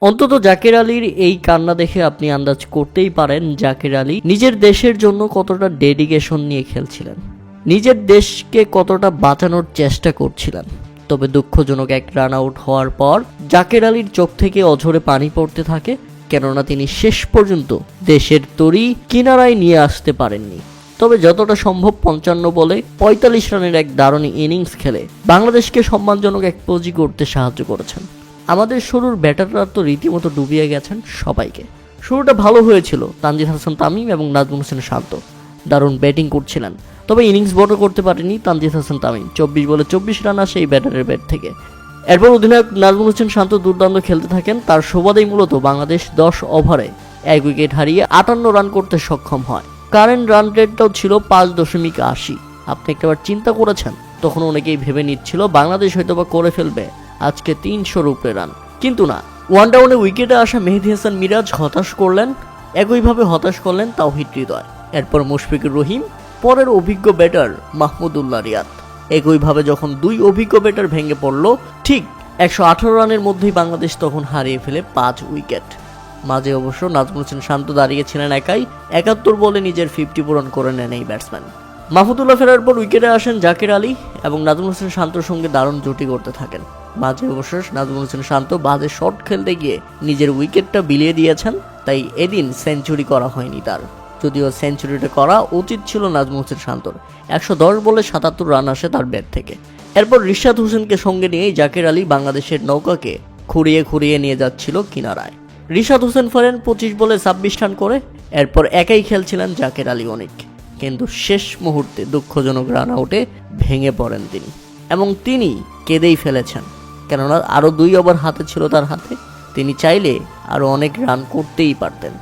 অন্তত জাকের আলীর এই কান্না দেখে আপনি আন্দাজ করতেই পারেন জাকের আলী নিজের দেশের জন্য কতটা ডেডিকেশন নিয়ে খেলছিলেন, নিজের দেশকে কতটা বাঁচানোর চেষ্টা করছিলেন। তবে দুঃখজনক এক রান আউট হওয়ার পর জাকের আলীর চোখ থেকে অঝরে পানি পড়তে থাকে, কেননা তিনি শেষ পর্যন্ত দেশের তরি কিনারায় নিয়ে আসতে পারেননি। তবে যতটা সম্ভব 55 বলে 45 রানের এক দারুণ ইনিংস খেলে বাংলাদেশকে সম্মানজনক এক পুঁজি করতে সাহায্য করেছেন। আমাদের শুরুর ব্যাটাররা তো রীতিমতো ডুবিয়ে গেছেন সবাইকে। শুরুটা ভালো হয়েছিল, তানজিদ হাসান তামিম এবং নাজমুল হোসেন শান্ত দারুণ ব্যাটিং করছিলেন, তবে ইনিংস বড় করতে পারেনি তানজিদ হাসান তামিম। 24 বলে 24 রান আসে এই ব্যাটারের ব্যাট থেকে। এরপর অধিনায়ক নাজমুল হোসেন শান্ত দুর্দান্ত খেলতে থাকেন, তার সুবাদেই মূলত বাংলাদেশ 10 ওভারে 1 উইকেট হারিয়ে 58 রান করতে সক্ষম হয়। কারেন্ট রান রেটটাও ছিল 5.80। আপনি একবার চিন্তা করেছেন, তখন অনেকেই ভেবে নিচ্ছিল বাংলাদেশ হয়তোবা করে ফেলবে আজকে 300-র উপরে রান, কিন্তু না। ওয়ান ডাউনে উইকেটে আসা মেহেদী হাসান মিরাজ হতাশ করলেন, একইভাবে হতাশ করলেন তাওহিদ হৃদয়। এরপর মুশফিকুর রহিম, পরের অভিজ্ঞ ব্যাটার মাহমুদুল্লাহ রিয়াদ। একইভাবে যখন 2 অভিজ্ঞ ব্যাটার ভেঙে পড়ল, ঠিক 118 রানের মধ্যেই বাংলাদেশ তখন হারিয়ে ফেলে 5 উইকেট। মাঝে অবশ্য নাজমুল হোসেন শান্ত দাঁড়িয়েছিলেন একাই, 71 বলে নিজের 50 পূরণ করে নেন এই ব্যাটসম্যান। মাহমুদুল্লাহ ফেরার পর উইকেটে আসেন জাকের আলী এবং নাজমুল হোসেন শান্তর সঙ্গে দারুণ জুটি করতে থাকেন। মাঝে অবশ্য নাজমুল হোসেন শান্ত বাজে শট খেলতে গিয়ে নিজের উইকেটটা বিলিয়ে দিয়েছেন, তাই এদিন সেঞ্চুরি করা হয়নি তার। যদিও সেঞ্চুরিটা করা উচিত ছিল নাজমুল হোসেন শান্তর। 110 বলে 77 রান আসে তার ব্যাট থেকে। এরপর রিশাদ হোসেনকে সঙ্গে নিয়েই জাকের আলী বাংলাদেশের নৌকাকে খুঁড়িয়ে খুঁড়িয়ে নিয়ে যাচ্ছিল কিনারায়। রিশাদ হোসেন ফেরেন 25 বলে 26 রান করে। এরপর একাই খেলছিলেন জাকের আলী অনেক, কিন্তু শেষ মুহূর্তে দুঃখজনক রান আউটে ভেঙে পড়েন তিনি, এবং তিনি কেঁদেই ফেলেছেন, কেননা আরও 2 ওভার হাতে ছিল তার হাতে। তিনি চাইলে আরও অনেক রান করতেই পারতেন।